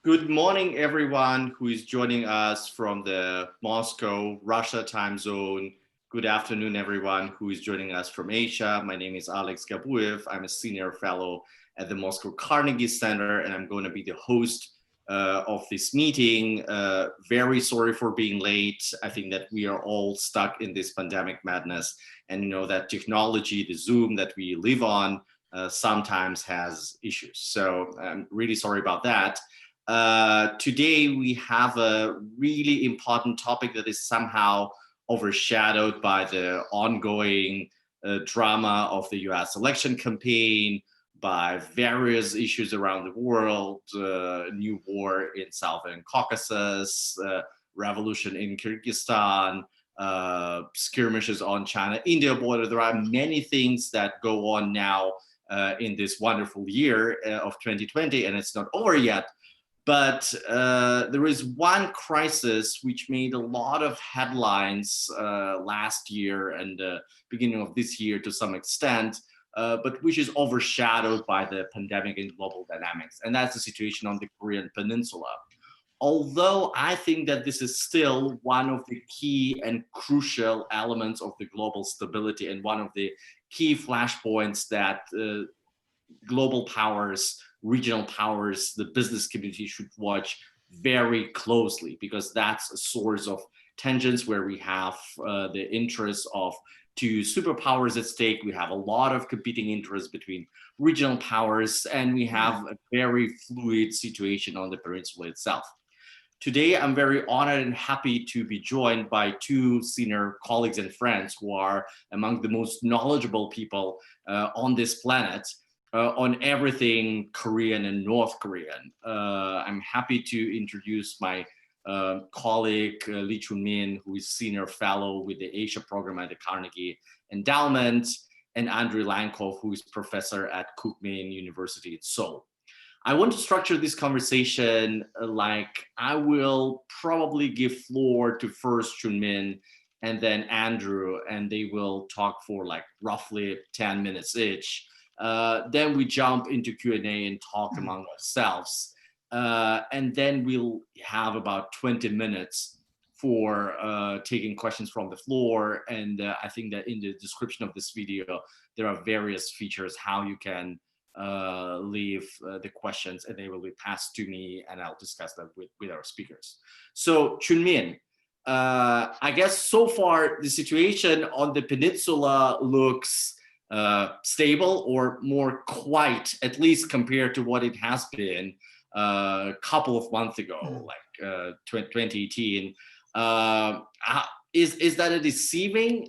Good morning, everyone who is joining us from the Moscow, Russia time zone. Good afternoon, everyone who is joining us from Asia. My name is Alex Gabuev. I'm a senior fellow at the Moscow Carnegie Center, and I'm going to be the host of this meeting. Very sorry for being late. I think that we are all stuck in this pandemic madness, and you know that technology, the Zoom that we live on, sometimes has issues. So I'm really sorry about that. Today we have a really important topic that is somehow overshadowed by the ongoing drama of the U.S. election campaign, by various issues around the world, new war in Southern Caucasus, revolution in Kyrgyzstan, skirmishes on China-India border. There are many things that go on now in this wonderful year of 2020, and it's not over yet. But there is one crisis which made a lot of headlines last year and beginning of this year to some extent, but which is overshadowed by the pandemic and global dynamics. And that's the situation on the Korean Peninsula. Although I think that this is still one of the key and crucial elements of the global stability and one of the key flashpoints that global powers, regional powers, the business community should watch very closely, because that's a source of tensions where we have the interests of two superpowers at stake. We have a lot of competing interests between regional powers, and we have a very fluid situation on the peninsula itself. Today, I'm very honored and happy to be joined by two senior colleagues and friends who are among the most knowledgeable people on this planet. On everything Korean and North Korean. I'm happy to introduce my colleague Lee Chun-min, who is senior fellow with the Asia program at the Carnegie Endowment, and Andrei Lankov, who is professor at Kookmin University in Seoul. I want to structure this conversation like I will probably give floor to first Chun-min and then Andrew, and they will talk for like roughly 10 minutes each. Then we jump into Q&A and talk among ourselves. And then we'll have about 20 minutes for taking questions from the floor. And I think that in the description of this video, there are various features how you can leave the questions, and they will be passed to me, and I'll discuss that with our speakers. So Chun-min, I guess so far the situation on the peninsula looks stable, or more quiet, at least compared to what it has been a couple of months ago, like 2018. Is that a deceiving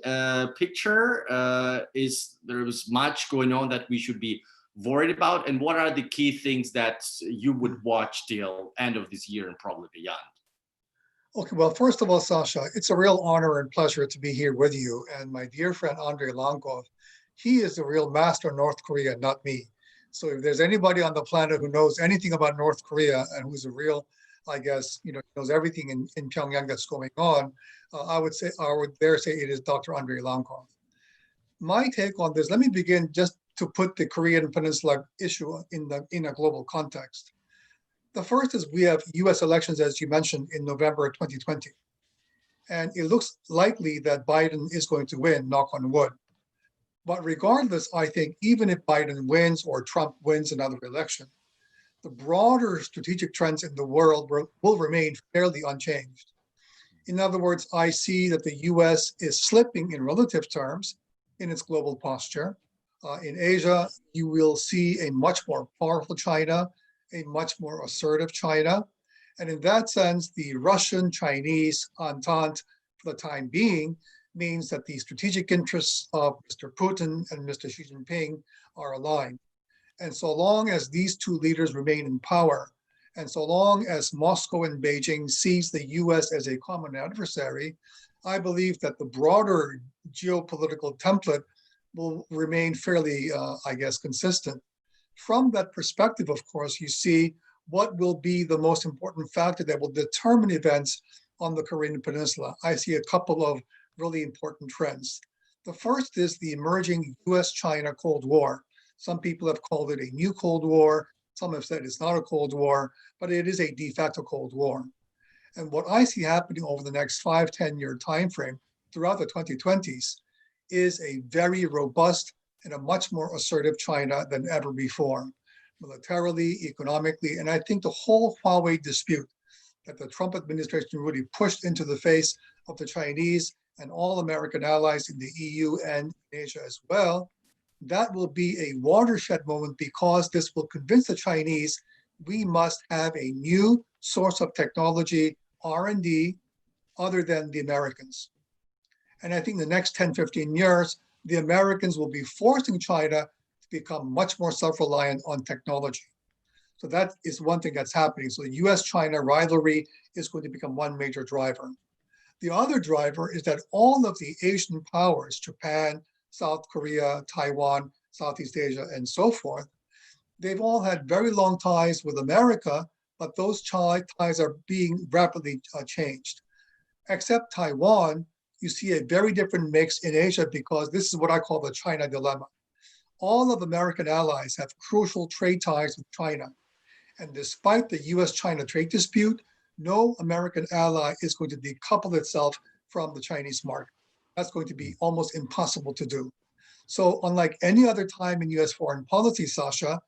picture? Is there much going on that we should be worried about? And what are the key things that you would watch till end of this year and probably beyond? Okay, well, first of all, Sasha, it's a real honor and pleasure to be here with you. And my dear friend, Andrei Lankov, he is the real master of North Korea, not me. So if there's anybody on the planet who knows anything about North Korea and who's a real, I guess, knows everything in Pyongyang that's going on, I would dare say it is Dr. Andrei Lankov. My take on this, let me begin just to put the Korean Peninsula issue in a global context. The first is we have U.S. elections, as you mentioned, in November 2020. And it looks likely that Biden is going to win, knock on wood. But regardless, I think even if Biden wins or Trump wins another election, the broader strategic trends in the world will remain fairly unchanged. In other words, I see that the US is slipping in relative terms in its global posture. In Asia, you will see a much more powerful China, a much more assertive China. And in that sense, the Russian-Chinese entente, for the time being, means that the strategic interests of Mr. Putin and Mr. Xi Jinping are aligned. And so long as these two leaders remain in power, and so long as Moscow and Beijing sees the US as a common adversary, I believe that the broader geopolitical template will remain fairly, I guess, consistent. From that perspective, of course, you see what will be the most important factor that will determine events on the Korean Peninsula. I see a couple of really important trends. The first is the emerging U.S. China Cold War. Some people have called it a new Cold War. Some have said it's not a Cold War, but it is a de facto Cold War. And what I see happening over the next 5-10 year time frame throughout the 2020s is a very robust and a much more assertive China than ever before, militarily, economically. And I think the whole Huawei dispute that the Trump administration really pushed into the face of the Chinese and all American allies in the EU and Asia as well, that will be a watershed moment because this will convince the Chinese we must have a new source of technology, R&D, other than the Americans. And I think the next 10-15 years, the Americans will be forcing China to become much more self-reliant on technology. So that is one thing that's happening. So the U.S. China rivalry is going to become one major driver. The other driver is that all of the Asian powers, Japan, South Korea, Taiwan, Southeast Asia, and so forth, they've all had very long ties with America, but those ties are being rapidly changed. Except Taiwan, you see a very different mix in Asia because this is what I call the China dilemma. All of American allies have crucial trade ties with China. And despite the US-China trade dispute, no American ally is going to decouple itself from the Chinese market. That's going to be almost impossible to do. So unlike any other time in US foreign policy, Sasha,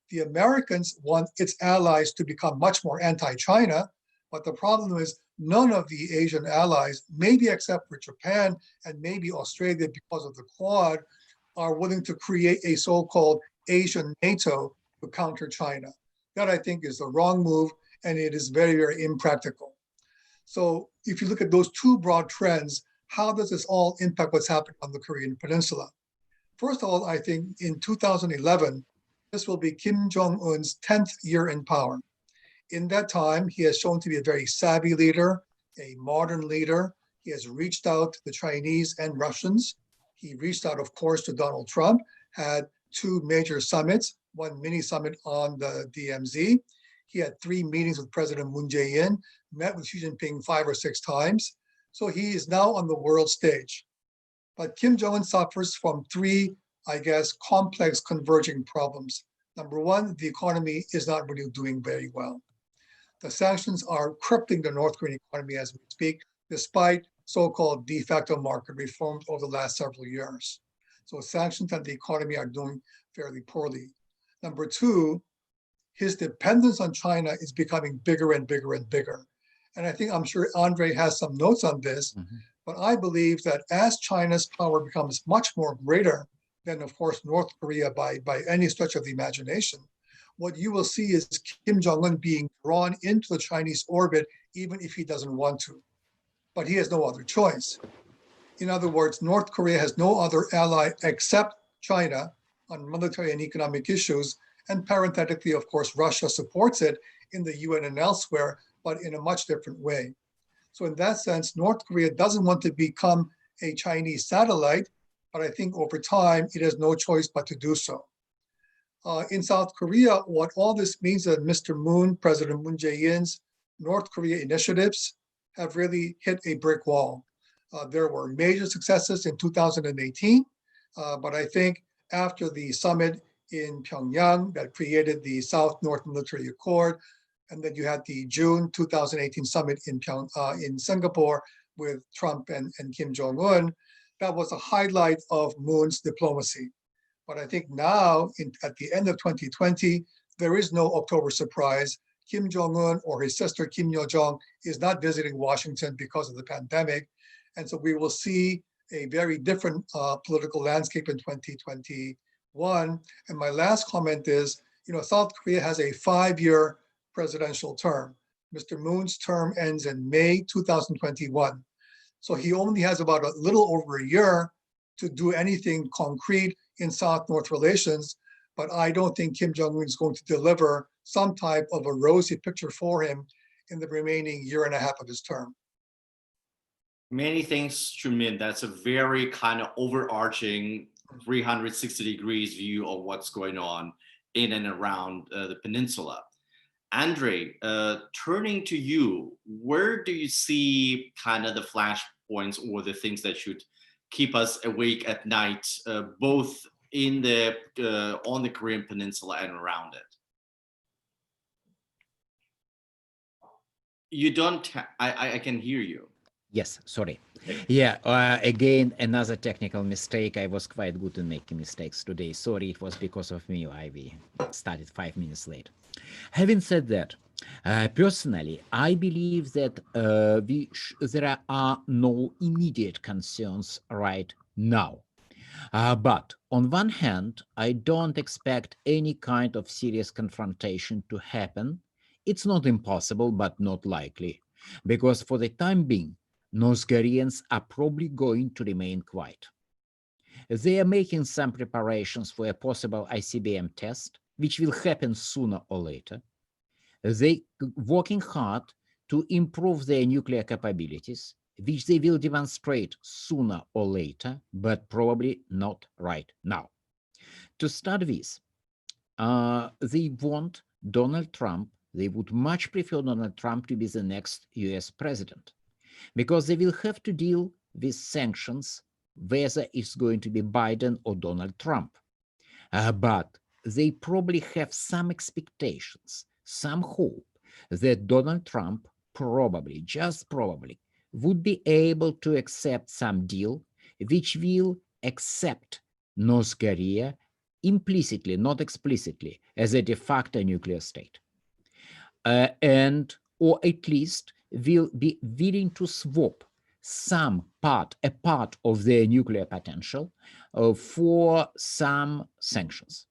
the Americans want its allies to become much more anti-China, but the problem is none of the Asian allies, maybe except for Japan and maybe Australia because of the Quad, are willing to create a so-called Asian NATO to counter China. That I think is the wrong move, and it is very, very impractical. So if you look at those two broad trends, how does this all impact what's happening on the Korean Peninsula? First of all, I think in 2011, this will be Kim Jong Un's 10th year in power. In that time, he has shown to be a very savvy leader, a modern leader. He has reached out to the Chinese and Russians. He reached out, of course, to Donald Trump, had two major summits, one mini summit on the DMZ. He had 3 meetings with President Moon Jae-in, met with Xi Jinping 5 or 6 times. So he is now on the world stage. But Kim Jong-un suffers from 3, I guess, complex converging problems. Number one, the economy is not really doing very well. The sanctions are crippling the North Korean economy as we speak, despite so-called de facto market reforms over the last several years. So sanctions and the economy are doing fairly poorly. Number two, his dependence on China is becoming bigger and bigger and bigger. And I'm sure Andrei has some notes on this, but I believe that as China's power becomes much more greater than, of course, North Korea by any stretch of the imagination, what you will see is Kim Jong-un being drawn into the Chinese orbit, even if he doesn't want to. But he has no other choice. In other words, North Korea has no other ally except China on military and economic issues. And parenthetically, of course, Russia supports it in the UN and elsewhere, but in a much different way. So in that sense, North Korea doesn't want to become a Chinese satellite, but I think over time, it has no choice but to do so. In South Korea, what all this means is that Mr. Moon, President Moon Jae-in's North Korea initiatives have really hit a brick wall. There were major successes in 2018, but I think after the summit in Pyongyang that created the South-North Military Accord, and then you had the June 2018 summit in Singapore with Trump and Kim Jong-un, that was a highlight of Moon's diplomacy. But I think now, at the end of 2020, there is no October surprise. Kim Jong-un or his sister Kim Yo-jong is not visiting Washington because of the pandemic. And so we will see a very different political landscape in 2021. And my last comment is, South Korea has a 5-year presidential term. Mr. Moon's term ends in May 2021. So he only has about a little over a year to do anything concrete in South-North relations, but I don't think Kim Jong-un is going to deliver some type of a rosy picture for him in the remaining year and a half of his term. Many thanks, Chumin. That's a very kind of overarching 360 degrees view of what's going on in and around the peninsula. Andrei, turning to you, where do you see kind of the flashpoints or the things that should keep us awake at night, both in on the Korean Peninsula and around it? You don't, I can hear you. Yes, sorry. Yeah, again, another technical mistake. I was quite good in making mistakes today. Sorry, it was because of me. We started 5 minutes late. Having said that, personally, I believe that there are no immediate concerns right now. But on one hand, I don't expect any kind of serious confrontation to happen. It's not impossible, but not likely, because for the time being, North Koreans are probably going to remain quiet. They are making some preparations for a possible ICBM test, which will happen sooner or later. They working hard to improve their nuclear capabilities, which they will demonstrate sooner or later, but probably not right now. To start with, they want Donald Trump, they would much prefer Donald Trump to be the next US president, because they will have to deal with sanctions, whether it's going to be Biden or Donald Trump. But they probably have some expectations, some hope that Donald Trump probably, just probably, would be able to accept some deal which will accept North Korea implicitly, not explicitly, as a de facto nuclear state. And or at least will be willing to swap a part of their nuclear potential for some sanctions.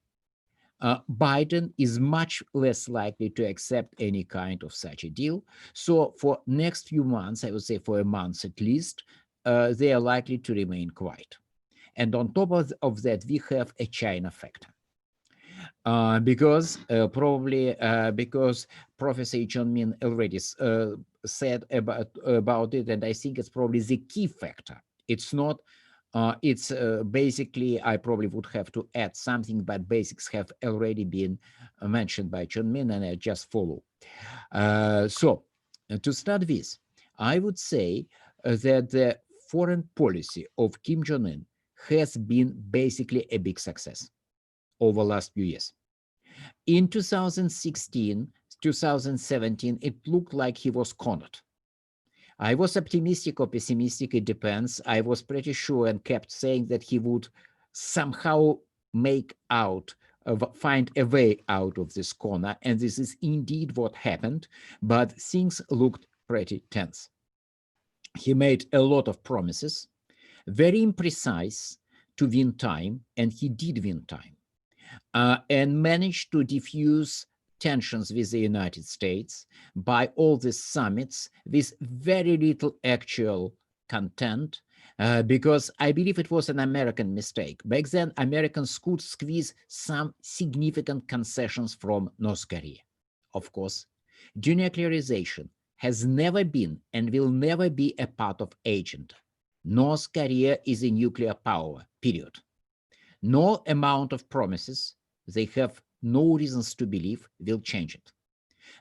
Biden is much less likely to accept any kind of such a deal. So for next few months, I would say for a month at least, they are likely to remain quiet. And on top of that, we have a China factor. Because Professor Jong Un already said about it, and I think it's probably the key factor. It's not. It's basically, I probably would have to add something, but basics have already been mentioned by Jong Un, and I just follow. So, to start with, I would say that the foreign policy of Kim Jong Un has been basically a big success over the last few years. In 2016, 2017, it looked like he was cornered. I was optimistic or pessimistic, it depends. I was pretty sure and kept saying that he would somehow find a way out of this corner. And this is indeed what happened, but things looked pretty tense. He made a lot of promises, very imprecise to win time, and he did win time. And managed to diffuse tensions with the United States by all these summits with very little actual content, because I believe it was an American mistake. Back then, Americans could squeeze some significant concessions from North Korea. Of course, denuclearization has never been and will never be a part of agenda. North Korea is a nuclear power, period. No amount of promises they have no reasons to believe will change it.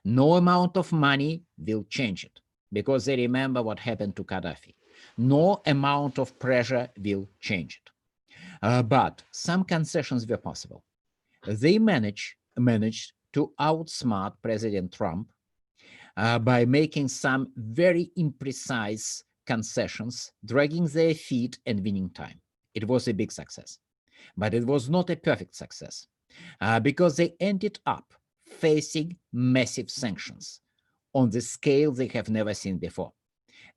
No amount of money will change it, because they remember what happened to Gaddafi. No amount of pressure will change it. But some concessions were possible. They managed to outsmart President Trump by making some very imprecise concessions, dragging their feet and winning time. It was a big success. But it was not a perfect success, because they ended up facing massive sanctions on the scale they have never seen before.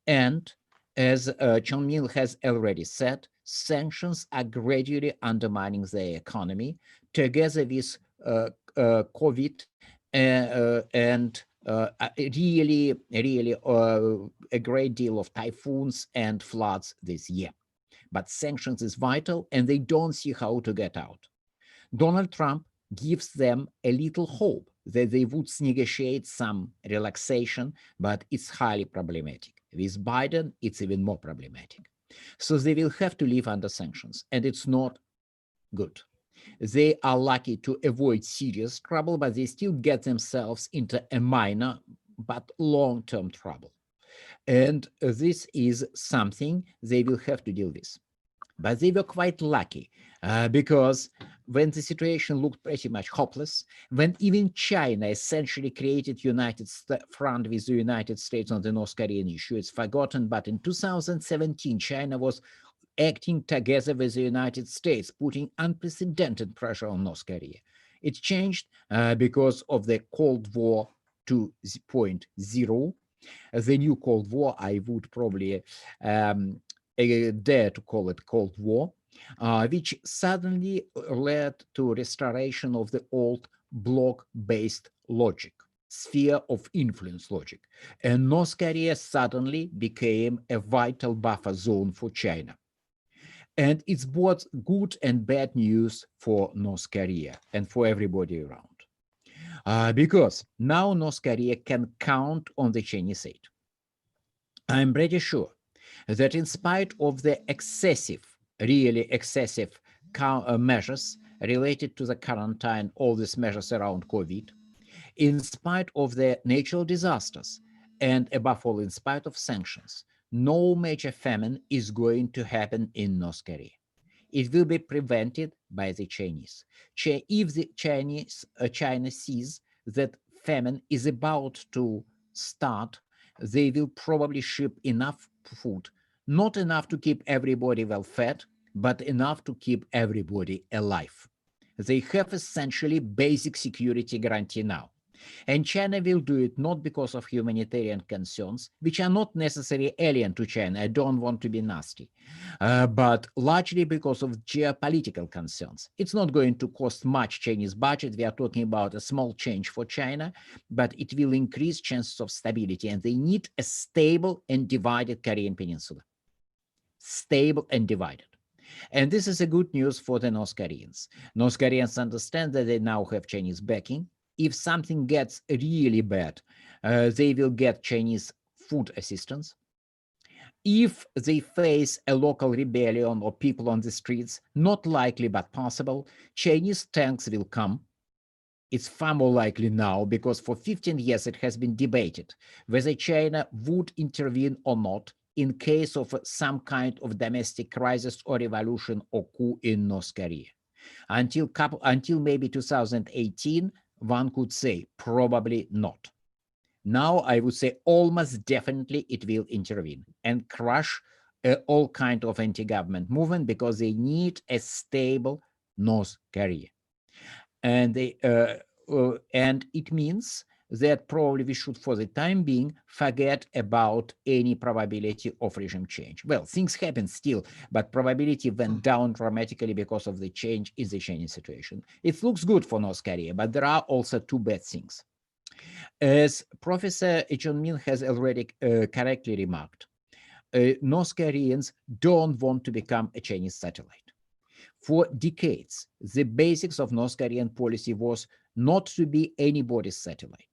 And as Jong Un has already said, sanctions are gradually undermining their economy, together with COVID and really a great deal of typhoons and floods this year. But sanctions is vital, and they don't see how to get out. Donald Trump gives them a little hope that they would negotiate some relaxation, but it's highly problematic. With Biden, it's even more problematic. So they will have to live under sanctions, and it's not good. They are lucky to avoid serious trouble, but they still get themselves into a minor but long-term trouble. And this is something they will have to deal with. But they were quite lucky because when the situation looked pretty much hopeless, when even China essentially created United front with the United States on the North Korean issue, it's forgotten, but in 2017, China was acting together with the United States, putting unprecedented pressure on North Korea. It changed because of the Cold War 2.0. The new Cold War, I would probably dare to call it Cold War, which suddenly led to restoration of the old bloc-based logic, sphere of influence logic. And North Korea suddenly became a vital buffer zone for China. And it's both good and bad news for North Korea and for everybody around. Because now North Korea can count on the Chinese aid. I'm pretty sure that in spite of the really excessive measures related to the quarantine, all these measures around COVID, in spite of the natural disasters, and above all, in spite of sanctions, no major famine is going to happen in North Korea. It will be prevented by the Chinese. If the China sees that famine is about to start, they will probably ship enough food, not enough to keep everybody well fed, but enough to keep everybody alive. They have essentially basic security guarantee now. And China will do it not because of humanitarian concerns, which are not necessarily alien to China. I don't want to be nasty, but largely because of geopolitical concerns. It's not going to cost much Chinese budget. We are talking about a small change for China, but it will increase chances of stability. And they need a stable and divided Korean Peninsula. Stable and divided. And this is a good news for the North Koreans. North Koreans understand that they now have Chinese backing. If something gets really bad, they will get Chinese food assistance. If they face a local rebellion or people on the streets, not likely but possible, Chinese tanks will come. It's far more likely now because for 15 years it has been debated whether China would intervene or not in case of some kind of domestic crisis or revolution or coup in North Korea. Until maybe 2018, one could say probably not. Now I would say almost definitely it will intervene and crush all kind of anti-government movement because they need a stable North Korea. And it means that probably we should, for the time being, forget about any probability of regime change. Well, things happen still, but probability went down dramatically because of the change in the Chinese situation. It looks good for North Korea, but there are also two bad things. As Professor Jong Un has already correctly remarked, North Koreans don't want to become a Chinese satellite. For decades, the basics of North Korean policy was not to be anybody's satellite.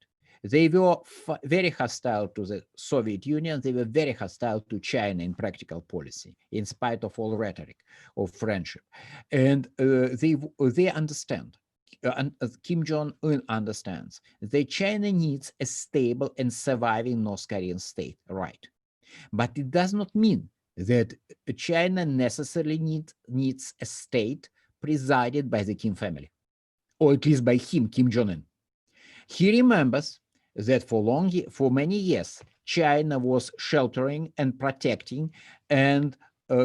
They were very hostile to the Soviet Union. They were very hostile to China in practical policy, in spite of all rhetoric of friendship. And they understand, Kim Jong-un understands, that China needs a stable and surviving North Korean state, right? But it does not mean that China necessarily needs a state presided by the Kim family, or at least by him, Kim Jong-un. He remembers that for many years, China was sheltering and protecting and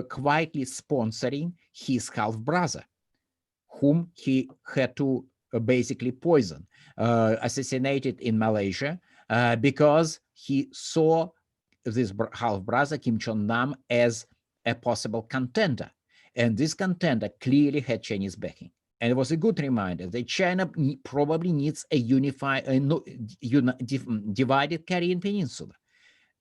quietly sponsoring his half-brother, whom he had to basically poison, assassinated in Malaysia, because he saw this half-brother, Kim Jong-nam, as a possible contender. And this contender clearly had Chinese backing. And it was a good reminder that China probably needs a divided Korean Peninsula.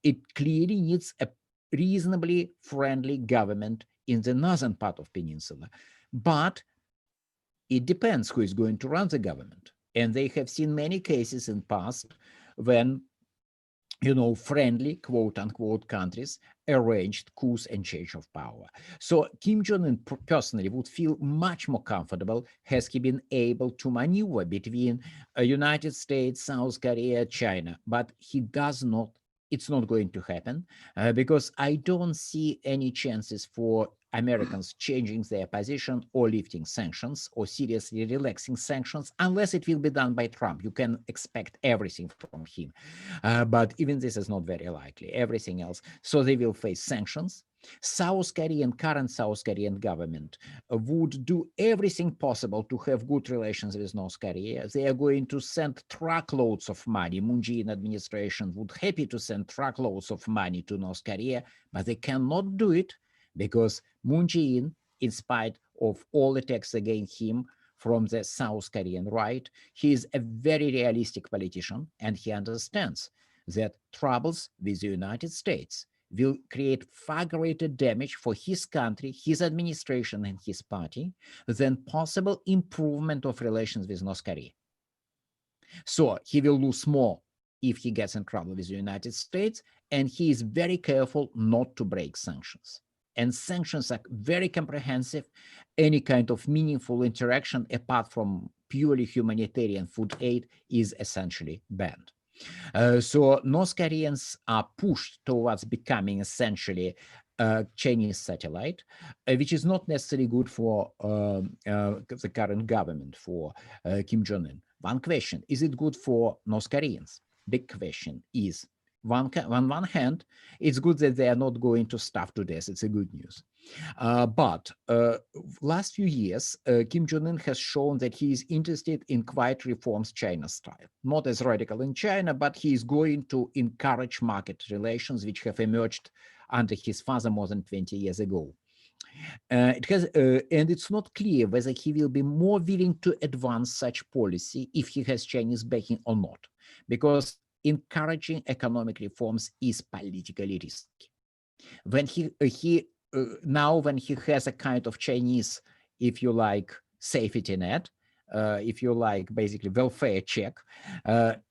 It clearly needs a reasonably friendly government in the northern part of Peninsula. But it depends who is going to run the government. And they have seen many cases in past when friendly, quote-unquote, countries arranged coups and change of power. So Kim Jong-un personally would feel much more comfortable has he been able to maneuver between United States, South Korea, China, but he does not it's not going to happen because I don't see any chances for Americans changing their position or lifting sanctions or seriously relaxing sanctions unless it will be done by Trump. You can expect everything from him. But even this is not very likely, everything else. So they will face sanctions. Current South Korean government would do everything possible to have good relations with North Korea. They are going to send truckloads of money. Moon Jae-in administration would happy to send truckloads of money to North Korea, but they cannot do it because Moon Jae-in, in spite of all attacks against him from the South Korean right, he is a very realistic politician, and he understands that troubles with the United States will create far greater damage for his country, his administration, and his party than possible improvement of relations with North Korea. So he will lose more if he gets in trouble with the United States, and he is very careful not to break sanctions. And sanctions are very comprehensive. Any kind of meaningful interaction apart from purely humanitarian food aid is essentially banned. So North Koreans are pushed towards becoming essentially a Chinese satellite, which is not necessarily good for the current government, for Kim Jong Un. One question, is it good for North Koreans? Big question is, on one hand, it's good that they are not going to starve to death. It's a good news. But last few years, Kim Jong-un has shown that he is interested in quiet reforms China style. Not as radical in China, but he is going to encourage market relations which have emerged under his father more than 20 years ago. And it's not clear whether he will be more willing to advance such policy if he has Chinese backing or not, because encouraging economic reforms is politically risky. When when he has a kind of Chinese, if you like, safety net, if you like, basically welfare check,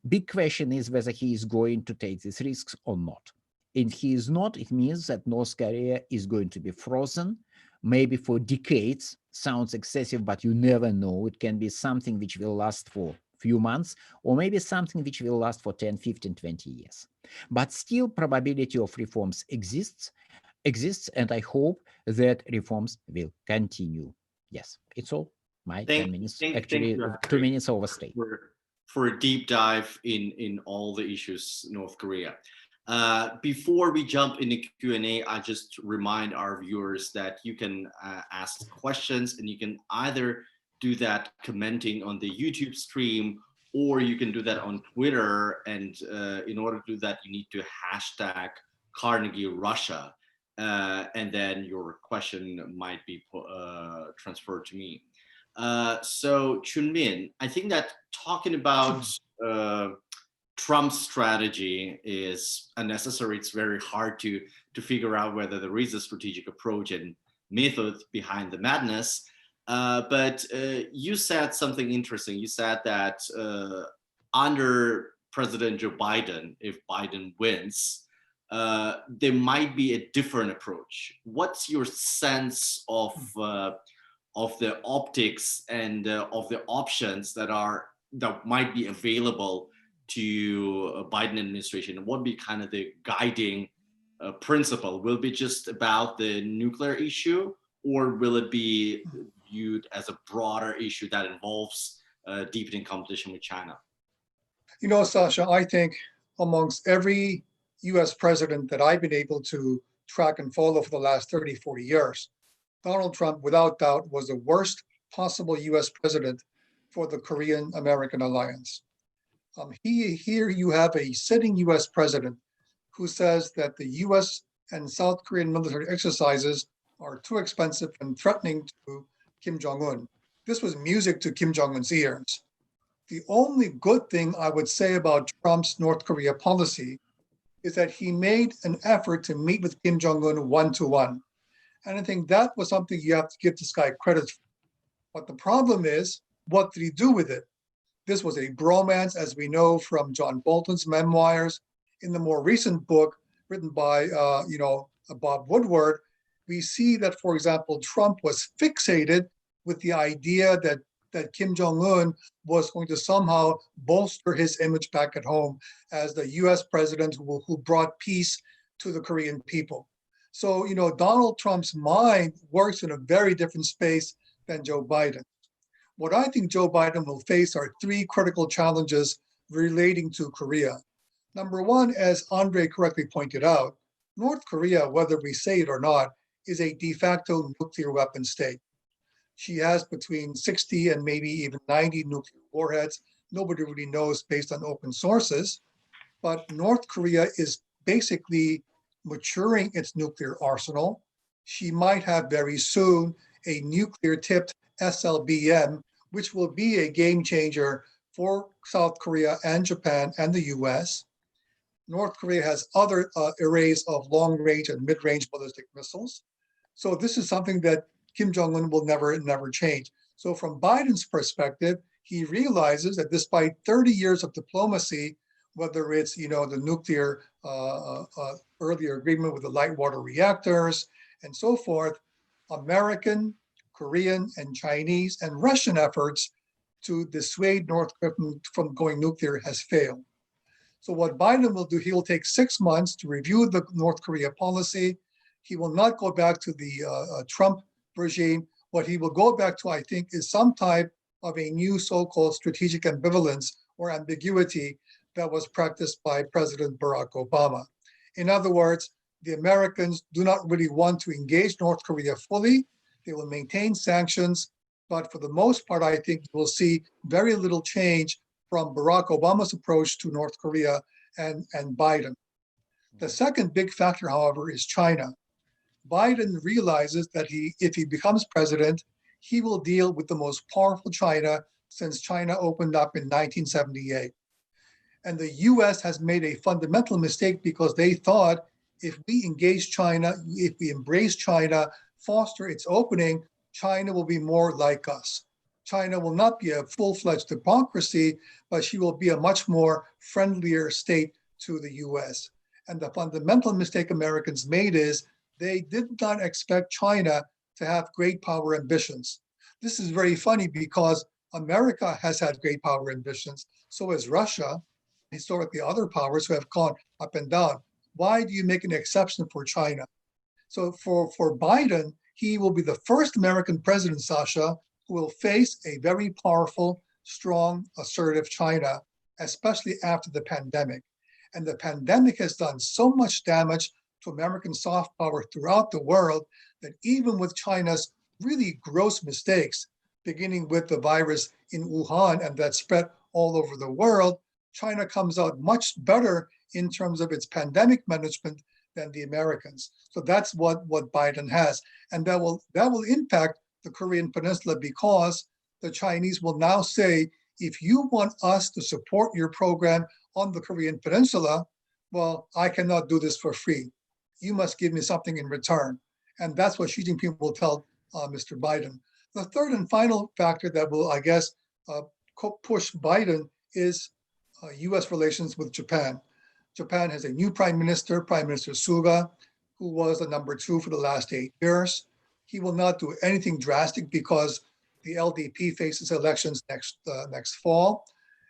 big question is whether he is going to take these risks or not. If he is not, it means that North Korea is going to be frozen, maybe for decades. Sounds excessive, but you never know. It can be something which will last for few months, or maybe something which will last for 10, 15, 20 years. But still, probability of reforms exists, and I hope that reforms will continue. Yes, it's all. My 10 minutes, actually 2 minutes overstay. For a deep dive in all the issues North Korea. Before we jump into Q&A, I just remind our viewers that you can ask questions, and you can either do that commenting on the YouTube stream, or you can do that on Twitter. And in order to do that, you need to hashtag Carnegie Russia, and then your question might be transferred to me. So Chunmin, I think that talking about Trump's strategy is unnecessary. It's very hard to figure out whether there is a strategic approach and method behind the madness. But you said something interesting. You said that under President Joe Biden, if Biden wins, there might be a different approach. What's your sense of the optics and of the options that might be available to Biden administration? What would be kind of the guiding principle? Will it be just about the nuclear issue, or will it be viewed as a broader issue that involves deepening competition with China? You know, Sasha, I think amongst every U.S. president that I've been able to track and follow for the last 30, 40 years, Donald Trump, without doubt, was the worst possible U.S. president for the Korean-American alliance. Here you have a sitting U.S. president who says that the U.S. and South Korean military exercises are too expensive and threatening to Kim Jong Un. This was music to Kim Jong Un's ears. The only good thing I would say about Trump's North Korea policy is that he made an effort to meet with Kim Jong Un one-to-one. And I think that was something you have to give this guy credit for. But the problem is, what did he do with it? This was a bromance, as we know from John Bolton's memoirs. In the more recent book written by Bob Woodward, we see that, for example, Trump was fixated with the idea that that Kim Jong Un was going to somehow bolster his image back at home as the U.S. president who brought peace to the Korean people. So, Donald Trump's mind works in a very different space than Joe Biden. What I think Joe Biden will face are three critical challenges relating to Korea. Number one, as Andrei correctly pointed out, North Korea, whether we say it or not, is a de facto nuclear weapon state. She has between 60 and maybe even 90 nuclear warheads. Nobody really knows based on open sources. But North Korea is basically maturing its nuclear arsenal. She might have very soon a nuclear-tipped SLBM, which will be a game changer for South Korea and Japan and the US. North Korea has other arrays of long-range and mid-range ballistic missiles. So this is something that Kim Jong-un will never change. So from Biden's perspective, he realizes that despite 30 years of diplomacy, whether it's the nuclear earlier agreement with the light water reactors and so forth, American, Korean, and Chinese and Russian efforts to dissuade North Korea from going nuclear has failed. So what Biden will do, he will take 6 months to review the North Korea policy. He will not go back to the Trump regime. What he will go back to, I think, is some type of a new so-called strategic ambivalence or ambiguity that was practiced by President Barack Obama. In other words, the Americans do not really want to engage North Korea fully. They will maintain sanctions, but for the most part, I think we'll see very little change from Barack Obama's approach to North Korea and Biden. The second big factor, however, is China. Biden realizes that if he becomes president, he will deal with the most powerful China since China opened up in 1978. And the US has made a fundamental mistake because they thought if we engage China, if we embrace China, foster its opening, China will be more like us. China will not be a full-fledged democracy, but she will be a much more friendlier state to the US. And the fundamental mistake Americans made is they did not expect China to have great power ambitions. This is very funny because America has had great power ambitions, so has Russia, historically other powers who have gone up and down. Why do you make an exception for China? So for Biden, he will be the first American president, Sasha, who will face a very powerful, strong, assertive China, especially after the pandemic. And the pandemic has done so much damage to American soft power throughout the world that even with China's really gross mistakes, beginning with the virus in Wuhan and that spread all over the world, China comes out much better in terms of its pandemic management than the Americans. So that's what Biden has. And that will impact the Korean Peninsula because the Chinese will now say, if you want us to support your program on the Korean Peninsula, well, I cannot do this for free. You must give me something in return. And that's what Xi Jinping will tell Mr. Biden. The third and final factor that will, I guess, push Biden is US relations with Japan. Japan has a new Prime Minister Suga, who was the #2 for the last 8 years. He will not do anything drastic because the LDP faces elections next fall.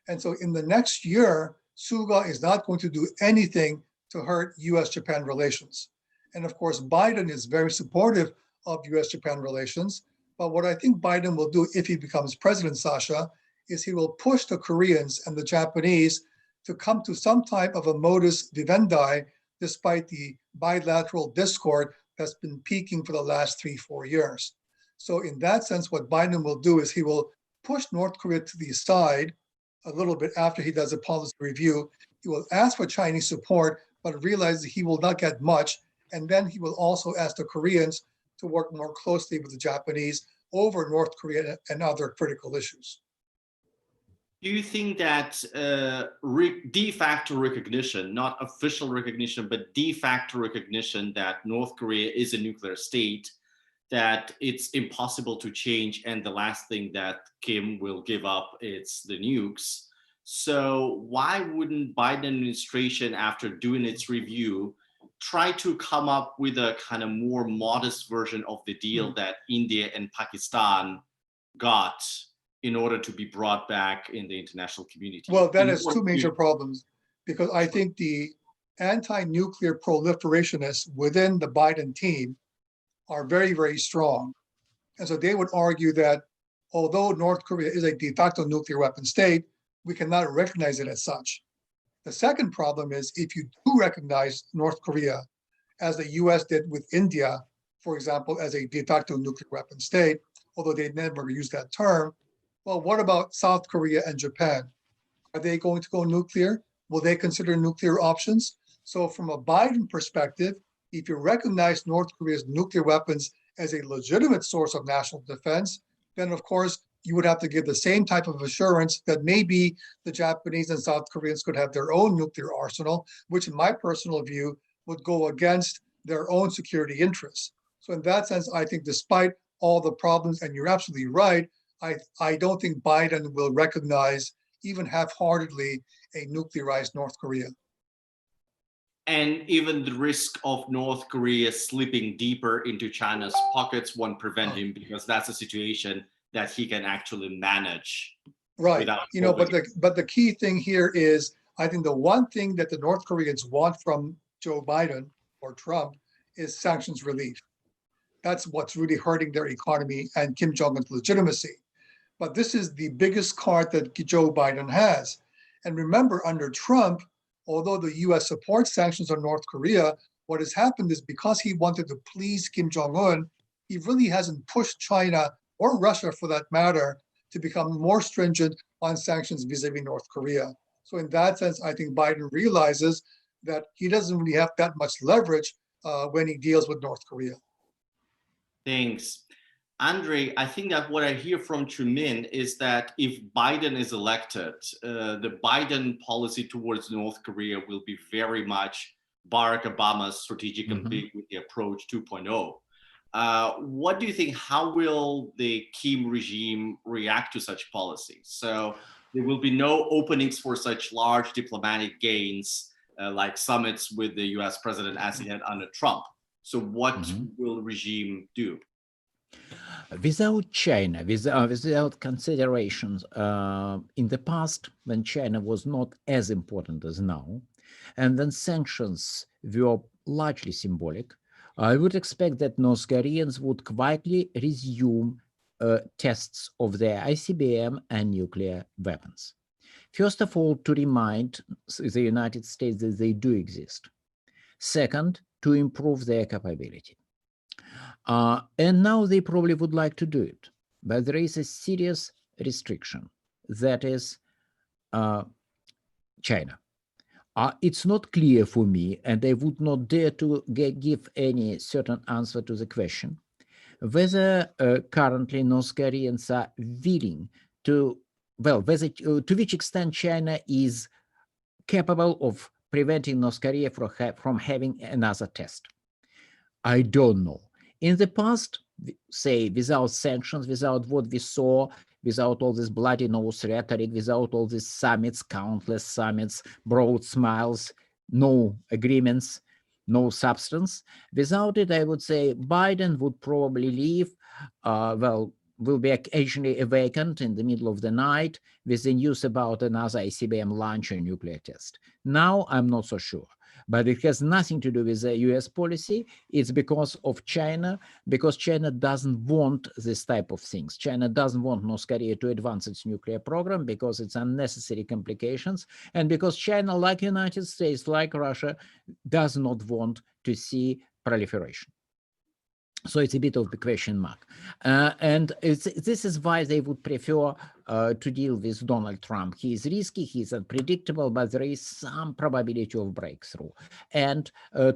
And so in the next year, Suga is not going to do anything to hurt US-Japan relations. And of course, Biden is very supportive of US-Japan relations. But what I think Biden will do if he becomes president, Sasha, is he will push the Koreans and the Japanese to come to some type of a modus vivendi, despite the bilateral discord that's been peaking for the last 3-4 years. So in that sense, what Biden will do is he will push North Korea to the side a little bit after he does a policy review. He will ask for Chinese support, but realize that he will not get much. And then he will also ask the Koreans to work more closely with the Japanese over North Korea and other critical issues. Do you think that de facto recognition, not official recognition, but de facto recognition that North Korea is a nuclear state, that it's impossible to change, and the last thing that Kim will give up is the nukes? So why wouldn't Biden administration, after doing its review, try to come up with a kind of more modest version of the deal that India and Pakistan got in order to be brought back in the international community? Well, that has two major problems, because I think the anti-nuclear proliferationists within the Biden team are very, very strong. And so they would argue that although North Korea is a de facto nuclear weapon state, we cannot recognize it as such. The second problem is if you do recognize North Korea, as the US did with India, for example, as a de facto nuclear weapon state, although they never used that term, well, what about South Korea and Japan? Are they going to go nuclear? Will they consider nuclear options? So from a Biden perspective, if you recognize North Korea's nuclear weapons as a legitimate source of national defense, then of course you would have to give the same type of assurance that maybe the Japanese and South Koreans could have their own nuclear arsenal, which in my personal view would go against their own security interests. So in that sense, I think despite all the problems, and you're absolutely right, I don't think Biden will recognize even half-heartedly a nuclearized North Korea. And even the risk of North Korea slipping deeper into China's pockets won't prevent him, because that's a situation that he can actually manage. Right. But the key thing here is, I think the one thing that the North Koreans want from Joe Biden or Trump is sanctions relief. That's what's really hurting their economy and Kim Jong Un's legitimacy. But this is the biggest card that Joe Biden has. And remember, under Trump, although the US supports sanctions on North Korea, what has happened is because he wanted to please Kim Jong Un, he really hasn't pushed China or Russia, for that matter, to become more stringent on sanctions vis-a-vis North Korea. So in that sense, I think Biden realizes that he doesn't really have that much leverage when he deals with North Korea. Thanks. Andrei, I think that what I hear from Chumin is that if Biden is elected, the Biden policy towards North Korea will be very much Barack Obama's strategic ambiguity approach 2.0. What do you think? How will the Kim regime react to such policies? So there will be no openings for such large diplomatic gains like summits with the US president as he had under Trump. So what will the regime do? Without China, without considerations, in the past, when China was not as important as now, and then sanctions were largely symbolic, I would expect that North Koreans would quietly resume tests of their ICBM and nuclear weapons. First of all, to remind the United States that they do exist. Second, to improve their capability. And now they probably would like to do it, but there is a serious restriction, that is China. It's not clear for me, and I would not dare to give any certain answer to the question, whether currently North Koreans are willing to, well, whether to which extent China is capable of preventing North Korea from having another test. I don't know. In the past, say, without sanctions, without what we saw, without all this bloody nose rhetoric, without all these summits, countless summits, broad smiles, no agreements, no substance. Without it, I would say Biden would probably leave, will be occasionally awakened in the middle of the night with the news about another ICBM launch or nuclear test. Now, I'm not so sure. But it has nothing to do with the US policy. It's because of China, because China doesn't want this type of things. China doesn't want North Korea to advance its nuclear program because it's unnecessary complications, and because China, like United States, like Russia, does not want to see proliferation. So it's a bit of a question mark. And this is why they would prefer to deal with Donald Trump. He is risky, he is unpredictable, but there is some probability of breakthrough. And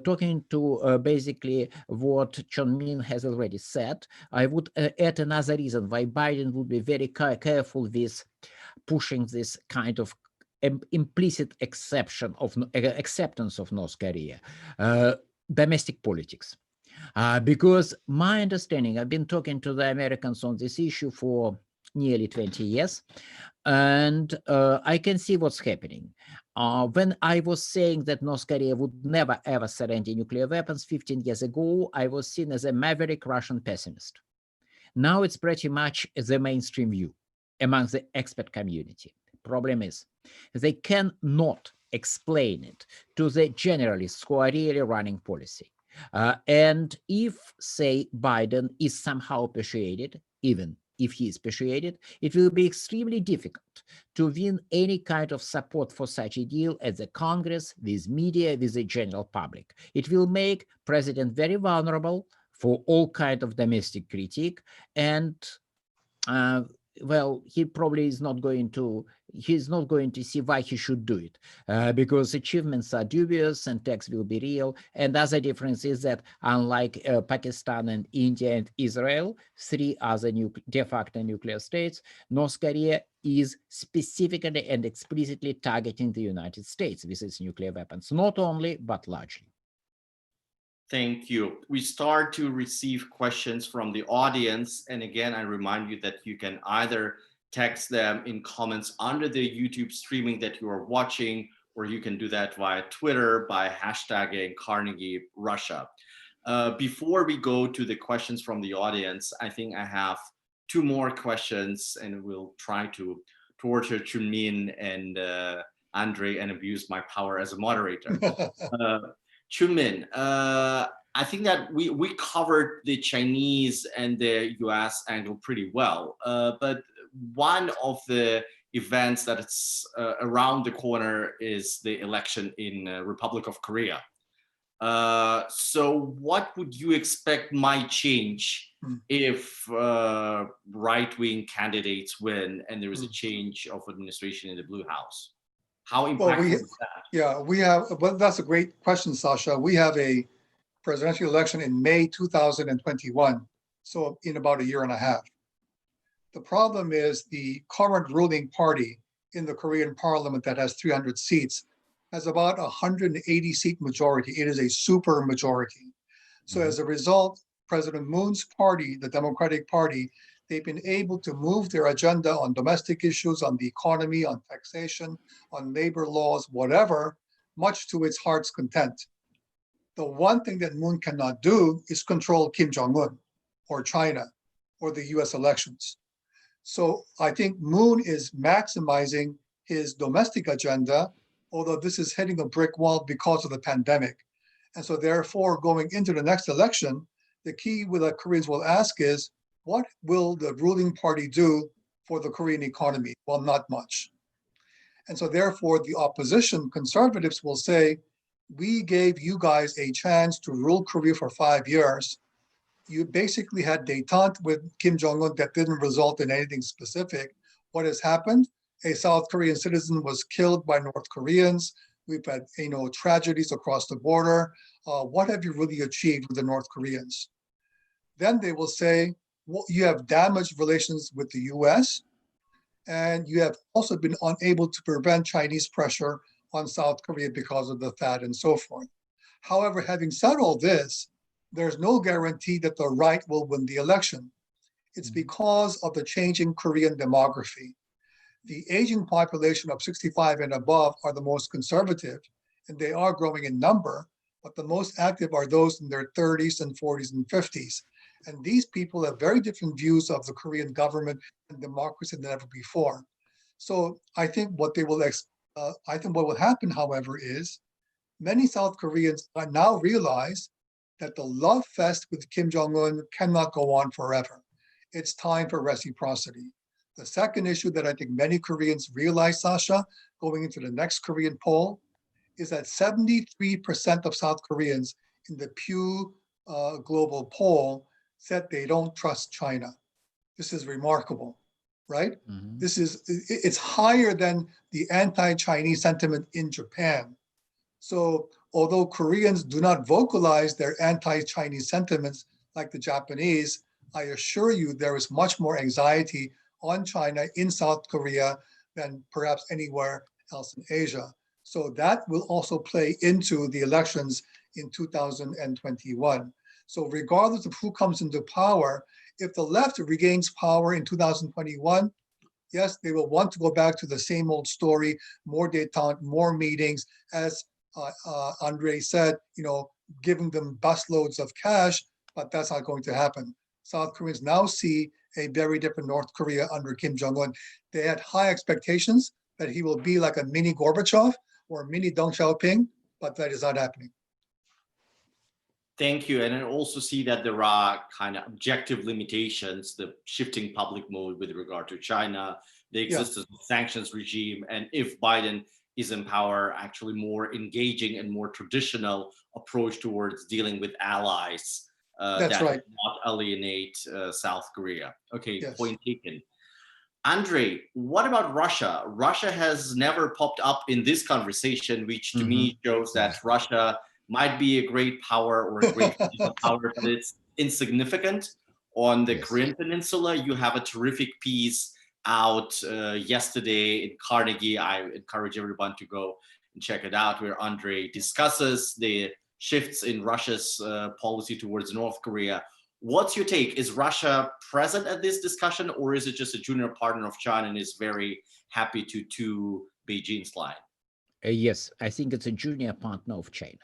talking to basically what Chun-Min has already said, I would add another reason why Biden would be very careful with pushing this kind of implicit acceptance of North Korea, domestic politics. Because my understanding, I've been talking to the Americans on this issue for nearly 20 years, and I can see what's happening. When I was saying that North Korea would never, ever surrender nuclear weapons 15 years ago, I was seen as a maverick Russian pessimist. Now it's pretty much the mainstream view. among the expert community. Problem is, they cannot explain it to the generalists who are really running policy. And if, say, Biden is somehow persuaded, even if he is persuaded, it will be extremely difficult to win any kind of support for such a deal at the Congress, with media, with the general public. It will make President very vulnerable for all kind of domestic critique, and well, he probably is not going to, he's not going to see why he should do it, because achievements are dubious and tax will be real. And other difference is that unlike Pakistan and India and Israel, three other de facto nuclear states, North Korea is specifically and explicitly targeting the United States with its nuclear weapons, not only, but largely. Thank you. We start to receive questions from the audience. And again, I remind you that you can either text them in comments under the YouTube streaming that you are watching, or you can do that via Twitter by hashtagging Carnegie Russia. Before we go to the questions from the audience, I think I have two more questions, and we'll try to torture Chunmin and Andrei and abuse my power as a moderator. Chunmin, I think that we covered the Chinese and the US angle pretty well, but one of the events that it's around the corner is the election in Republic of Korea. So what would you expect might change if right-wing candidates win and there is a change of administration in the Blue House? How impactful is that? Yeah, we have, well, that's a great question, Sasha. We have a presidential election in May 2021, so in about a year and a half. The problem is the current ruling party in the Korean parliament that has 300 seats has about 180 seat majority. It is a super majority. So as a result, President Moon's party, the Democratic Party, they've been able to move their agenda on domestic issues, on the economy, on taxation, on labor laws, whatever, much to its heart's content. The one thing that Moon cannot do is control Kim Jong Un or China or the US elections. So I think Moon is maximizing his domestic agenda, although this is hitting a brick wall because of the pandemic. And so therefore, going into the next election, the key that Koreans will ask is, what will the ruling party do for the Korean economy? Well, not much. And so therefore, the opposition conservatives will say, we gave you guys a chance to rule Korea for 5 years. You basically had détente with Kim Jong Un that didn't result in anything specific. What has happened? A South Korean citizen was killed by North Koreans. We've had, tragedies across the border. What have you really achieved with the North Koreans? Then they will say, well, you have damaged relations with the US, and you have also been unable to prevent Chinese pressure on South Korea because of the THAAD and so forth. However, having said all this, there's no guarantee that the right will win the election. It's because of the changing Korean demography. The aging population of 65 and above are the most conservative, and they are growing in number, but the most active are those in their 30s and 40s and 50s. And these people have very different views of the Korean government and democracy than ever before. So I think what will happen, however, is many South Koreans now realize that the love fest with Kim Jong Un cannot go on forever. It's time for reciprocity. The second issue that I think many Koreans realize, Sasha, going into the next Korean poll, is that 73% of South Koreans in the Pew Global poll said they don't trust China. This is remarkable, right? It's higher than the anti-Chinese sentiment in Japan. So although Koreans do not vocalize their anti-Chinese sentiments like the Japanese, I assure you there is much more anxiety on China in South Korea than perhaps anywhere else in Asia. So that will also play into the elections in 2021. So regardless of who comes into power, if the left regains power in 2021, yes, they will want to go back to the same old story, more détente, more meetings, as Andrei said, giving them busloads of cash, but that's not going to happen. South Koreans now see a very different North Korea under Kim Jong Un. They had high expectations that he will be like a mini Gorbachev or a mini Deng Xiaoping, but that is not happening. Thank you. And I also see that there are kind of objective limitations, the shifting public mood with regard to China, the existence of sanctions regime, and if Biden is in power, actually more engaging and more traditional approach towards dealing with allies That's that right. would not alienate South Korea. Okay, Yes. point taken. Andrei, what about Russia? Russia has never popped up in this conversation, which to me shows that Russia might be a great power or a great power, but it's insignificant. On the Korean Peninsula, you have a terrific piece out yesterday in Carnegie. I encourage everyone to go and check it out, where Andrei discusses the shifts in Russia's policy towards North Korea. What's your take? Is Russia present at this discussion, or is it just a junior partner of China and is very happy to Beijing's line? Yes, I think it's a junior partner of China.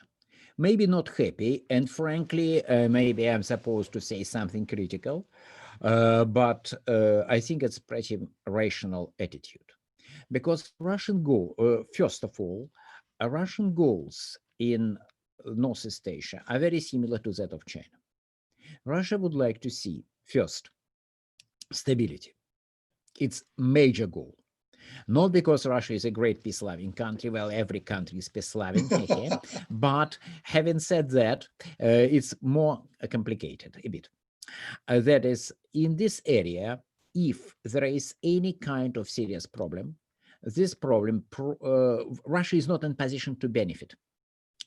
Maybe not happy, and frankly, maybe I'm supposed to say something critical, but I think it's pretty rational attitude. Because Russian goal, first of all, Russian goals in Northeast Asia are very similar to that of China. Russia would like to see, first, stability. It's major goal. Not because Russia is a great peace-loving country, well, every country is peace-loving, but having said that, it's more complicated a bit. That is, in this area, if there is any kind of serious problem, this problem, Russia is not in position to benefit.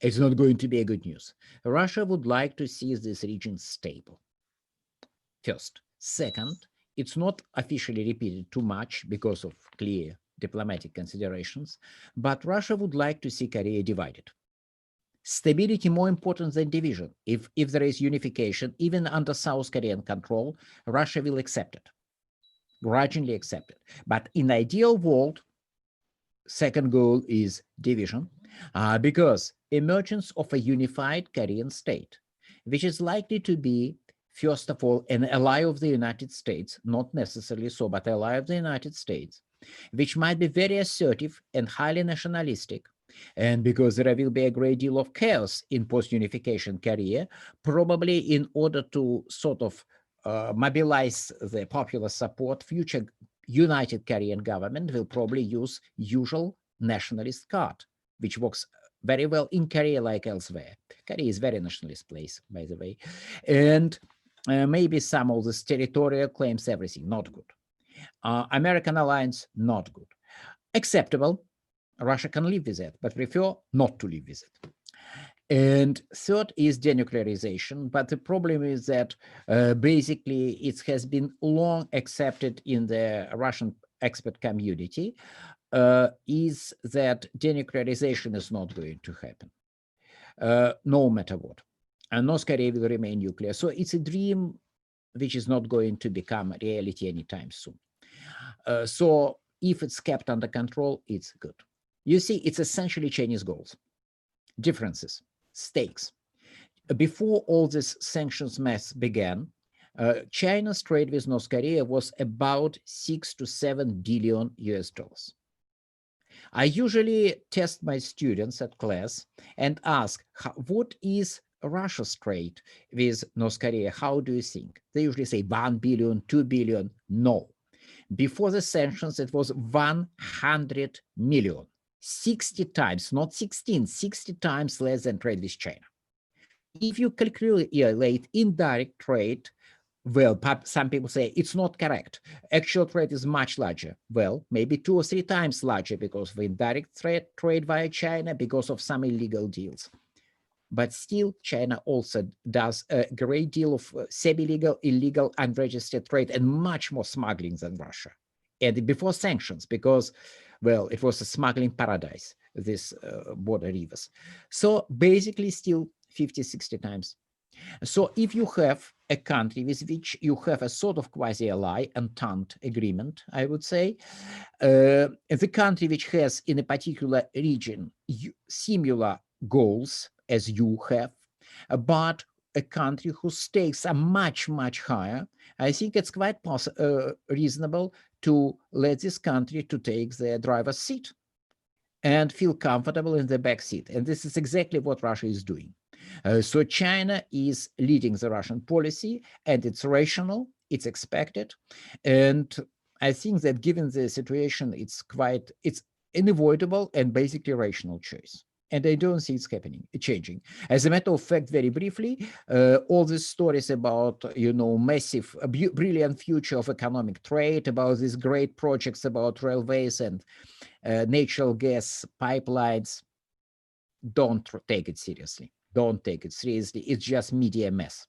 It's not going to be a good news. Russia would like to see this region stable. First. Second, it's not officially repeated too much because of clear diplomatic considerations, but Russia would like to see Korea divided. Stability more important than division. If there is unification, even under South Korean control, Russia will accept it, grudgingly accept it. But in the ideal world, second goal is division, because emergence of a unified Korean state, which is likely to be, first of all, an ally of the United States, not necessarily so, but ally of the United States, which might be very assertive and highly nationalistic. And because there will be a great deal of chaos in post-unification Korea, probably in order to sort of mobilize the popular support, future united Korean government will probably use usual nationalist card, which works very well in Korea like elsewhere. Korea is a very nationalist place, by the way. And maybe some of this territorial claims, everything, not good. American alliance, not good. Acceptable, Russia can live with it, but prefer not to live with it. And third is denuclearization, but the problem is that basically it has been long accepted in the Russian expert community, is that denuclearization is not going to happen, no matter what. And North Korea will remain nuclear. So it's a dream which is not going to become reality anytime soon. So if it's kept under control, it's good. You see, it's essentially Chinese goals, differences, stakes. Before all this sanctions mess began, China's trade with North Korea was about 6 to 7 billion US dollars. I usually test my students at class and ask, what is Russia's trade with North Korea? How do you think? They usually say 1 billion, 2 billion. No. Before the sanctions, it was 100 million. 60 times, not 16, 60 times less than trade with China. If you calculate indirect trade, well, some people say it's not correct. Actual trade is much larger. Well, maybe 2 or 3 times larger because of indirect trade via China, because of some illegal deals. But still, China also does a great deal of semi-legal, illegal, unregistered trade and much more smuggling than Russia. And before sanctions, because, well, it was a smuggling paradise, this border rivers. So basically still 50, 60 times. So if you have a country with which you have a sort of quasi-ally, entente agreement, I would say, the country which has in a particular region similar goals as you have, but a country whose stakes are much, much higher, I think it's quite reasonable to let this country to take the driver's seat and feel comfortable in the back seat. And this is exactly what Russia is doing. So China is leading the Russian policy, and it's rational, it's expected. And I think that given the situation, it's unavoidable and basically rational choice. And I don't see it's changing. As a matter of fact, very briefly, all these stories about, massive, brilliant future of economic trade, about these great projects about railways and natural gas pipelines, don't take it seriously. Don't take it seriously. It's just media mess.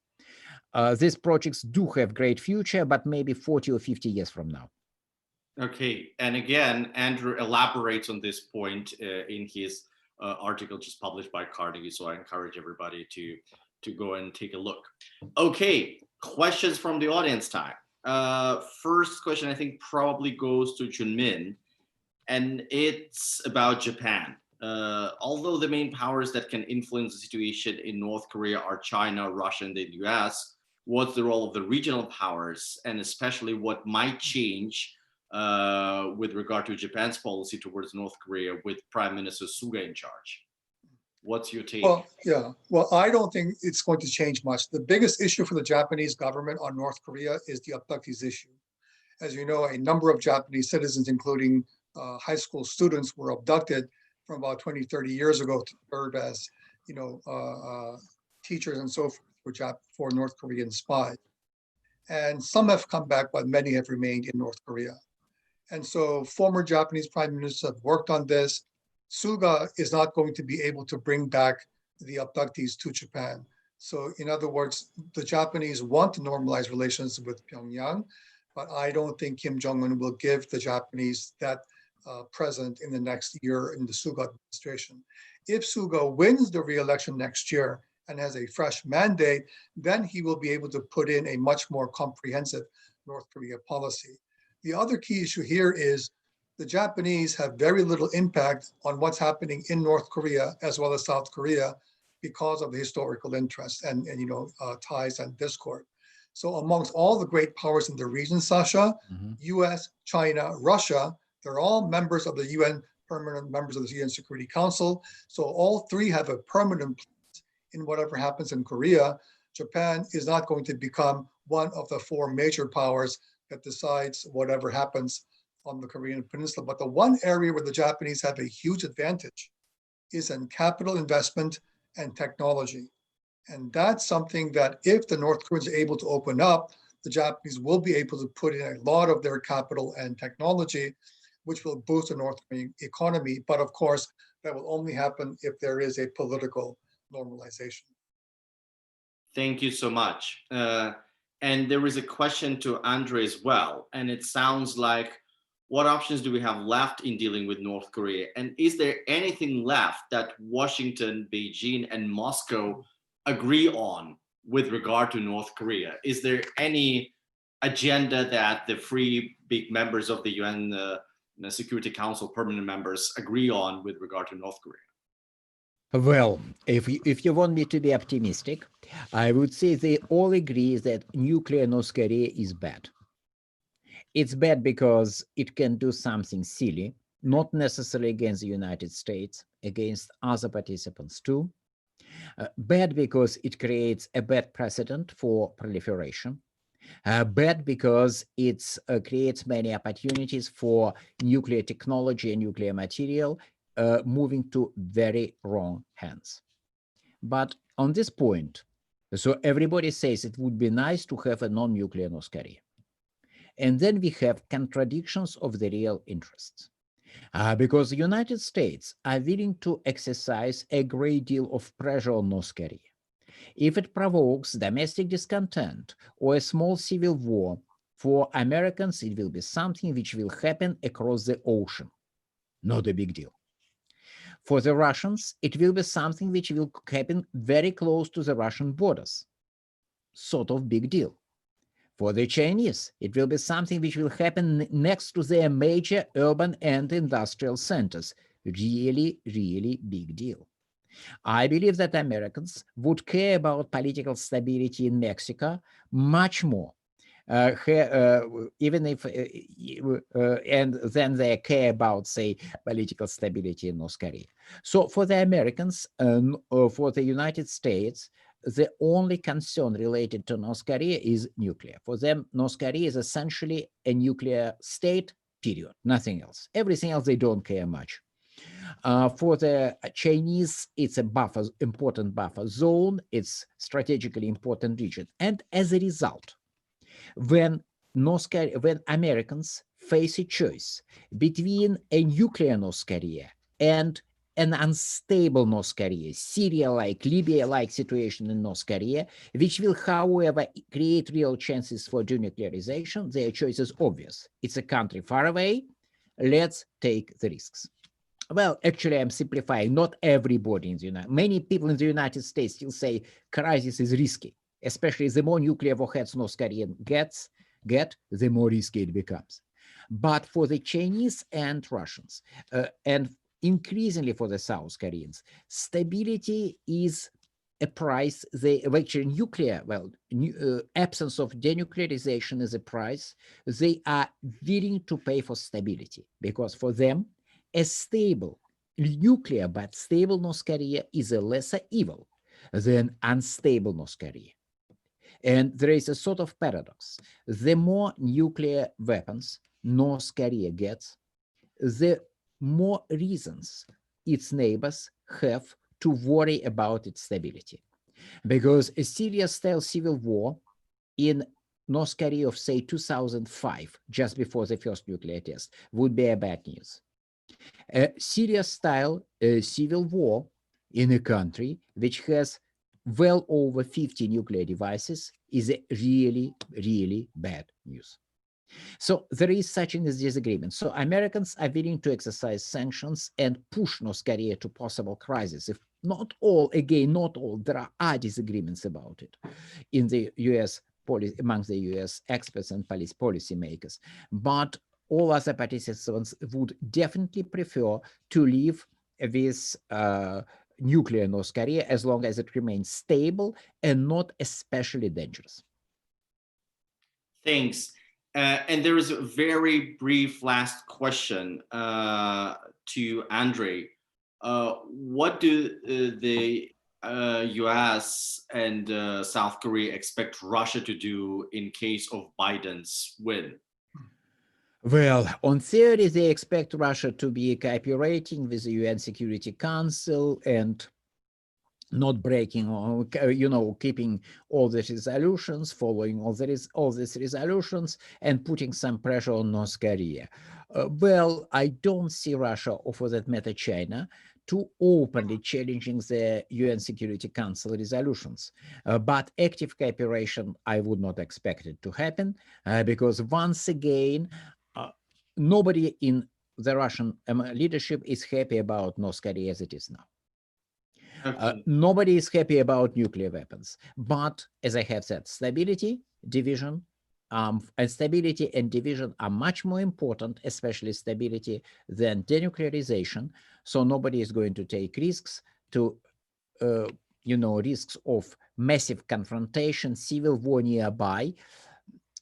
These projects do have great future, but maybe 40 or 50 years from now. Okay, and again, Andrew elaborates on this point in his article just published by Carnegie, so I encourage everybody to go and take a look. Okay, questions from the audience time. First question I think probably goes to Junmin, and it's about Japan. Although the main powers that can influence the situation in North Korea are China, Russia, and the US, what's the role of the regional powers, and especially what might change with regard to Japan's policy towards North Korea with Prime Minister Suga in charge? What's your take? Well, yeah. Well, I don't think it's going to change much. The biggest issue for the Japanese government on North Korea is the abductees issue. As you know, a number of Japanese citizens, including high school students, were abducted from about 20, 30 years ago to serve as, teachers and so forth for North Korean spies. And some have come back, but many have remained in North Korea. And so former Japanese prime ministers have worked on this. Suga is not going to be able to bring back the abductees to Japan. So in other words, the Japanese want to normalize relations with Pyongyang, but I don't think Kim Jong Un will give the Japanese that present in the next year in the Suga administration. If Suga wins the re-election next year and has a fresh mandate, then he will be able to put in a much more comprehensive North Korea policy. The other key issue here is the Japanese have very little impact on what's happening in North Korea as well as South Korea because of the historical interest and ties and discord. So amongst all the great powers in the region, Sasha, U.S., China, Russia, they're all members of the UN, permanent members of the UN Security Council. So all three have a permanent place in whatever happens in Korea. Japan is not going to become one of the four major powers that decides whatever happens on the Korean Peninsula. But the one area where the Japanese have a huge advantage is in capital investment and technology. And that's something that if the North Koreans are able to open up, the Japanese will be able to put in a lot of their capital and technology, which will boost the North Korean economy. But of course, that will only happen if there is a political normalization. Thank you so much. And there is a question to Andrei as well. And it sounds like, what options do we have left in dealing with North Korea? And is there anything left that Washington, Beijing, and Moscow agree on with regard to North Korea? Is there any agenda that the three big members of the UN Security Council permanent members agree on with regard to North Korea? Well, if you want me to be optimistic, I would say they all agree that nuclear North Korea is bad. It's bad because it can do something silly, not necessarily against the United States, against other participants too. Bad because it creates a bad precedent for proliferation. Bad because it creates many opportunities for nuclear technology and nuclear material moving to very wrong hands. But on this point, so everybody says it would be nice to have a non-nuclear North Korea. And then we have contradictions of the real interests. Because the United States are willing to exercise a great deal of pressure on North Korea. If it provokes domestic discontent or a small civil war, for Americans, it will be something which will happen across the ocean. Not a big deal. For the Russians, it will be something which will happen very close to the Russian borders. Sort of big deal. For the Chinese, it will be something which will happen next to their major urban and industrial centers. Really, really big deal. I believe that Americans would care about political stability in Mexico much more, even if, and then they care about, say, political stability in North Korea. So for the Americans, for the United States, the only concern related to North Korea is nuclear. For them, North Korea is essentially a nuclear state, period, nothing else. Everything else, they don't care much. For the Chinese, it's a buffer, important buffer zone. It's strategically important region. And as a result, when Americans face a choice between a nuclear North Korea and an unstable North Korea, Syria-like, Libya-like situation in North Korea, which will, however, create real chances for denuclearization, their choice is obvious. It's a country far away. Let's take the risks. Well, actually, I'm simplifying. Not everybody in the United States. Many people in the United States still say crisis is risky, especially the more nuclear warheads North Korea get, the more risky it becomes. But for the Chinese and Russians, and increasingly for the South Koreans, stability is a price. Actually, nuclear, absence of denuclearization is a price they are willing to pay for stability, because for them, a stable nuclear but stable North Korea is a lesser evil than unstable North Korea. And there is a sort of paradox. The more nuclear weapons North Korea gets, the more reasons its neighbors have to worry about its stability. Because a Syria-style civil war in North Korea of, say, 2005, just before the first nuclear test, would be a bad news. A Syria-style civil war in a country which has well over 50 nuclear devices is a really, really bad news. So there is such a disagreement. So Americans are willing to exercise sanctions and push North Korea to possible crisis. If not all, again, not all, there are disagreements about it in the U.S. amongst the U.S. experts and policy makers. But all other participants would definitely prefer to live with nuclear North Korea as long as it remains stable and not especially dangerous. Thanks. And there is a very brief last question to Andrei. What do the US and South Korea expect Russia to do in case of Biden's win? Well, on theory, they expect Russia to be cooperating with the UN Security Council and not breaking or, keeping all the resolutions, following all these resolutions, and putting some pressure on North Korea. Well, I don't see Russia, or for that matter, China, too openly challenging the UN Security Council resolutions. But active cooperation, I would not expect it to happen, because once again, nobody in the Russian leadership is happy about North Korea as it is now. Okay. Nobody is happy about nuclear weapons. But as I have said, stability, division, and stability and division are much more important, especially stability, than denuclearization. So nobody is going to take risks risks of massive confrontation, civil war nearby,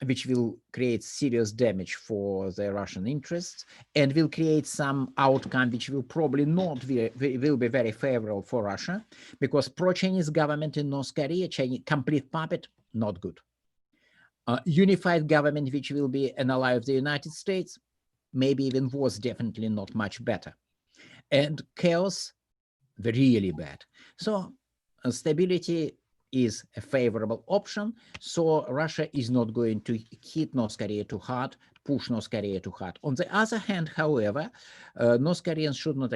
which will create serious damage for the Russian interests and will create some outcome which will probably not will be very favorable for Russia, because pro-Chinese government in North Korea, Chinese complete puppet, not good. Unified government which will be an ally of the United States, maybe even worse, definitely not much better. And chaos, really bad. So stability is a favorable option. So Russia is not going to hit North Korea too hard, push North Korea too hard. On the other hand, however, North Koreans should not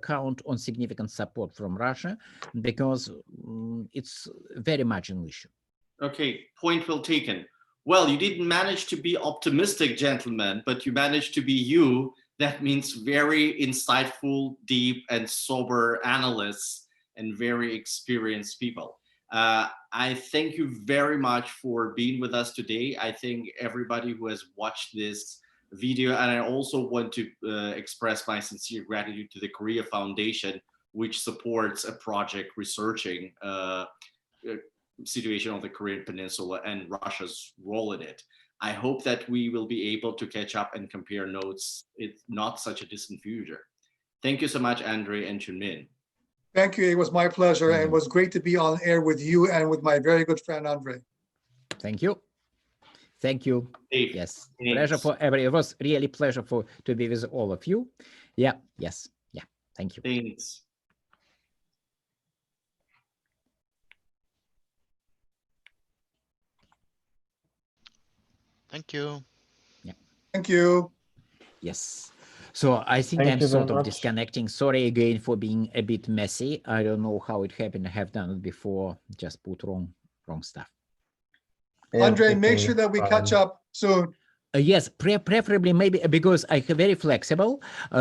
count on significant support from Russia, because it's very much an issue. Okay, point well taken. Well, you didn't manage to be optimistic, gentlemen, but you managed to be you. That means very insightful, deep, and sober analysts and very experienced people. I thank you very much for being with us today. I think everybody who has watched this video, and I also want to express my sincere gratitude to the Korea Foundation, which supports a project researching situation on the Korean Peninsula and Russia's role in it. I hope that we will be able to catch up and compare notes. It's not such a distant future. Thank you so much, Andrei and Chunmin. Thank you. It was my pleasure, and it was great to be on air with you and with my very good friend, Andrei. Thank you. Thank you. Dave, yes. thanks. Pleasure for everybody. It was really pleasure to be with all of you. Yeah. Yes. Yeah. Thank you. Thanks. Thank you. Yeah. Thank you. Yes. So I think Thank I'm you very sort of much. disconnecting. Sorry again for being a bit messy. I don't know how it happened. I have done it before. Just put wrong stuff. Andrei, make sure that we catch up soon. Yes, preferably maybe because I have very flexible.